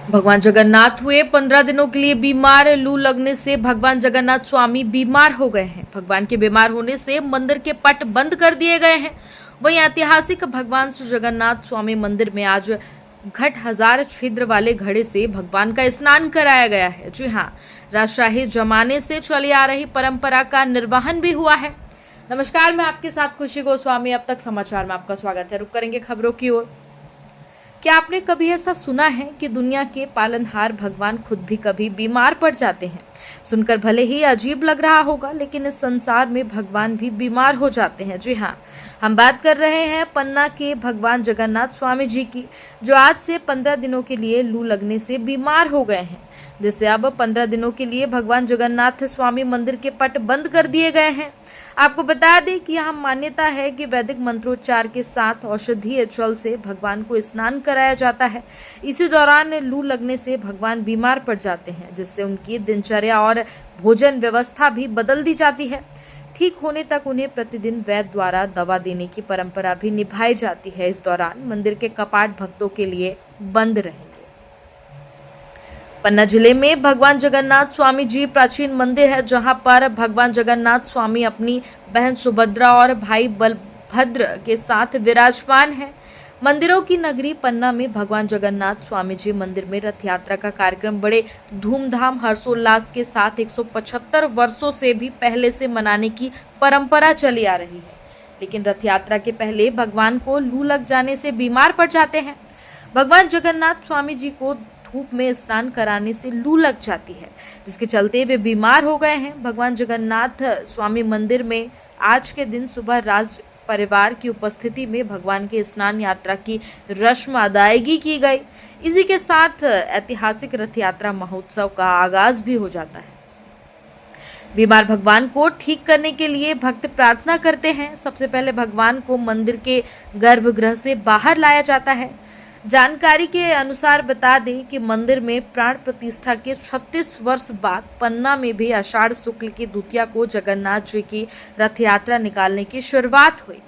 भगवान जगन्नाथ हुए 15 दिनों के लिए बीमार। लू लगने से भगवान जगन्नाथ स्वामी बीमार हो गए हैं। भगवान के बीमार होने से मंदिर के पट बंद कर दिए गए हैं। वहीं ऐतिहासिक भगवान श्री जगन्नाथ स्वामी मंदिर में आज घट हजार छिद्र वाले घड़े से भगवान का स्नान कराया गया है। जी हाँ, राजशाही जमाने से चली आ रही परंपरा का निर्वहन भी हुआ है। नमस्कार, मैं आपके साथ खुशी गोस्वामी। अब तक समाचार में आपका स्वागत है। रुक करेंगे खबरों की ओर। क्या आपने कभी ऐसा सुना है कि दुनिया के पालनहार भगवान खुद भी कभी बीमार पड़ जाते हैं? सुनकर भले ही अजीब लग रहा होगा, लेकिन इस संसार में भगवान भी बीमार हो जाते हैं। जी हाँ, हम बात कर रहे हैं पन्ना के भगवान जगन्नाथ स्वामी जी की, जो आज से 15 दिनों के लिए लू लगने से बीमार हो गए हैं, जिससे अब 15 दिनों के लिए भगवान जगन्नाथ स्वामी मंदिर के पट बंद कर दिए गए हैं। आपको बता दें कि यहाँ मान्यता है कि वैदिक मंत्रोच्चार के साथ औषधीय जल से भगवान को स्नान कराया जाता है। इसी दौरान लू लगने से भगवान बीमार पड़ जाते हैं, जिससे उनकी दिनचर्या और भोजन व्यवस्था भी बदल दी जाती है। ठीक होने तक उन्हें प्रतिदिन वैद्य द्वारा दवा देने की परंपरा भी निभाई जाती है। इस दौरान मंदिर के कपाट भक्तों के लिए बंद रहेंगे। पन्ना जिले में भगवान जगन्नाथ स्वामी जी प्राचीन मंदिर है, जहां पर भगवान जगन्नाथ स्वामी अपनी बहन सुभद्रा और भाई बलभद्र के साथ विराजमान है। मंदिरों की नगरी पन्ना में भगवान जगन्नाथ स्वामी जी मंदिर में रथ यात्रा का कार्यक्रम बड़े धूमधाम हर्षोल्लास के साथ 175 वर्षों से भी पहले से मनाने की परंपरा चली आ रही है। लेकिन रथ यात्रा के पहले भगवान को लू लग जाने से बीमार पड़ जाते हैं। भगवान जगन्नाथ स्वामी जी को धूप में स्नान कराने से लू लग जाती है, जिसके चलते वे बीमार हो गए हैं। भगवान जगन्नाथ स्वामी मंदिर में आज के दिन सुबह राज परिवार की उपस्थिति में भगवान के स्नान यात्रा की रस्म अदायगी की गई। इसी के साथ ऐतिहासिक रथ यात्रा महोत्सव का आगाज भी हो जाता है। बीमार भगवान को ठीक करने के लिए भक्त प्रार्थना करते हैं। सबसे पहले भगवान को मंदिर के गर्भगृह से बाहर लाया जाता है। जानकारी के अनुसार बता दें कि मंदिर में प्राण प्रतिष्ठा के 36 वर्ष बाद पन्ना में भी आषाढ़ शुक्ल की द्वितीया को जगन्नाथ जी की रथ यात्रा निकालने की शुरुआत हुई।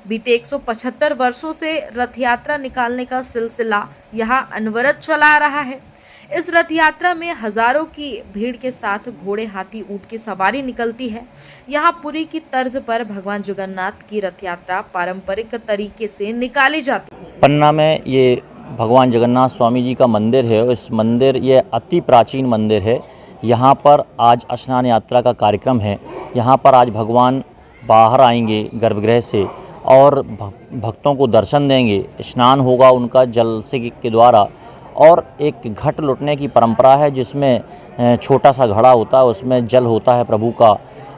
बीते 175 वर्षों से रथ यात्रा निकालने का सिलसिला यहां अनवरत चला आ रहा है। इस रथ यात्रा में हजारों की भीड़ के साथ घोड़े, हाथी, ऊंट की सवारी निकलती है। यहाँ पुरी की तर्ज पर भगवान जगन्नाथ की रथ यात्रा पारंपरिक तरीके से निकाली जाती है। पन्ना में ये भगवान जगन्नाथ स्वामी जी का मंदिर है। इस मंदिर ये अति प्राचीन मंदिर है। यहाँ पर आज स्नान यात्रा का कार्यक्रम है। यहाँ पर आज भगवान बाहर आएंगे गर्भगृह से और भक्तों को दर्शन देंगे। स्नान होगा उनका जल से के द्वारा, और एक घट लुटने की परंपरा है, जिसमें छोटा सा घड़ा होता है, उसमें जल होता है प्रभु का,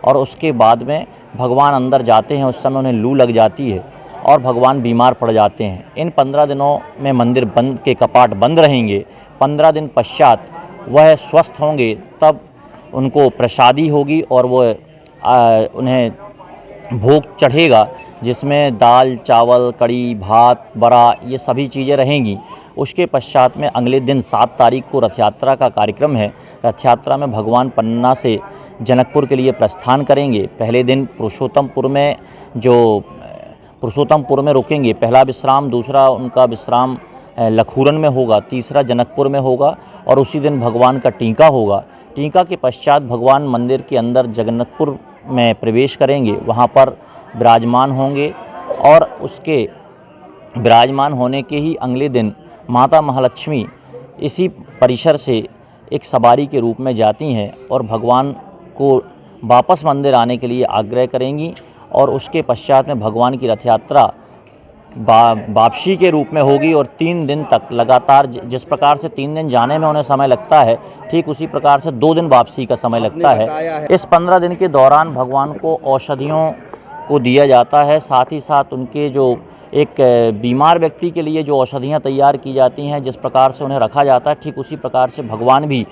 और उसके बाद में भगवान अंदर जाते हैं। उस समय उन्हें लू लग जाती है और भगवान बीमार पड़ जाते हैं। इन 15 दिनों में मंदिर बंद के कपाट बंद रहेंगे। 15 दिन पश्चात वह स्वस्थ होंगे, तब उनको प्रसादी होगी और वह उन्हें भोग चढ़ेगा, जिसमें दाल, चावल, कड़ी, भात, बड़ा, ये सभी चीज़ें रहेंगी। उसके पश्चात में अगले दिन 7 तारीख को रथ यात्रा का कार्यक्रम है। रथ यात्रा में भगवान पन्ना से जनकपुर के लिए प्रस्थान करेंगे। पहले दिन पुरुषोत्तमपुर में रुकेंगे। पहला विश्राम, दूसरा उनका विश्राम लखूरन में होगा, तीसरा जनकपुर में होगा, और उसी दिन भगवान का टीका होगा। टीका के पश्चात भगवान मंदिर के अंदर जगन्नाथपुर में प्रवेश करेंगे। वहाँ पर विराजमान होंगे, और उसके विराजमान होने के ही अगले दिन माता महालक्ष्मी इसी परिसर से एक सवारी के रूप में जाती हैं और भगवान को वापस मंदिर आने के लिए आग्रह करेंगी। और उसके पश्चात में भगवान की रथ यात्रा वापसी के रूप में होगी, और 3 दिन तक लगातार, जिस प्रकार से 3 दिन जाने में उन्हें समय लगता है, ठीक उसी प्रकार से 2 दिन वापसी का समय लगता है। इस 15 दिन के दौरान भगवान को औषधियों को दिया जाता है। साथ ही साथ उनके जो एक बीमार व्यक्ति के लिए जो औषधियाँ तैयार की जाती हैं, जिस प्रकार से उन्हें रखा जाता है, ठीक उसी प्रकार से भगवान भी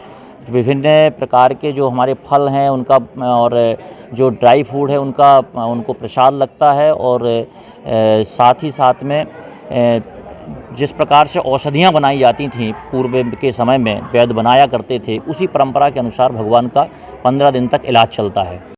विभिन्न प्रकार के जो हमारे फल हैं उनका, और जो ड्राई फूड है उनको प्रसाद लगता है। और साथ ही साथ में जिस प्रकार से औषधियाँ बनाई जाती थीं पूर्व के समय में, वैद्य बनाया करते थे, उसी परंपरा के अनुसार भगवान का 15 दिन तक इलाज चलता है।